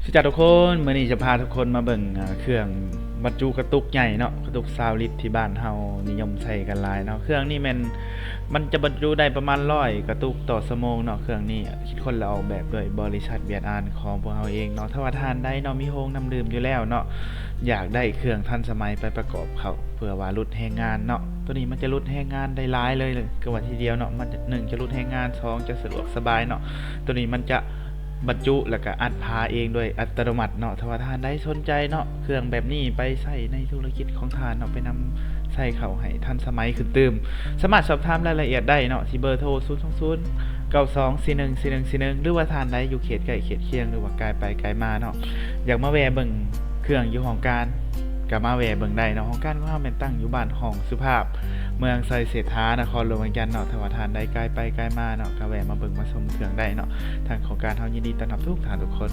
สวัสดีทุกคนมื้อนี้จะพาทุกคนมาเบิ่งเครื่องบรรจุกระตุกใหญ่เนาะกระตุก20 ลิตรที่บ้านเฮานิยมใช้กันหลายเนาะเครื่องนี้มันจะบรรจุได้ประมาณ100กระตุกต่อชั่วโมงเนาะเครื่องนี้คิดคนและออกแบบโดยบริษัทเวียดอานของพวกเฮาเองเนาะถ้าว่าทานได้เนาะมีโรงน้ำดื่มอยู่แล้วเนาะอยากได้เครื่องทันสมัยไปประกอบเขาเพื่อว่าลดแรงงานเนาะตัวนี้มันจะลดแรงงานได้หลายเลยก็ว่าทีเดียวเนาะมันจะ1จะลดแรงงาน2จะสะดวกสบายเนาะตัวนี้มันจะบรรจุแล้วก็อัดพาเองด้วยอัตโนมัติเนาะถ้าว่าท่านได้สนใจเนาะเครื่องแบบนี้ไปใช้ในธุรกิจของท่านเนาะไปนำใส่เข้าให้ทันสมัยขึ้นตื่มสามารถสอบถามรายละเอียดได้เนาะที่เบอร์โทร02092414141หรือว่าท่านใดอยู่เขตใกล้เขตเคียงหรือว่าไกลไปไกลมาเนาะอยากมาแวะเบิ่งเครื่องอยู่ของการก็มาแวะเบิ่งได้เนาะของการของเฮาแม่นตั้งอยู่บ้านห้องสุภาพเมืองไซเศรษฐานครหลวงเวียงจันทน์เนาะถ้าว่าท่านใดไกลไปไกลมาเนาะก็แวะมาเบิ่งมาชมเครื่องได้เนาะทางของการเฮายินดีต้อนรับทุกท่านทุกคน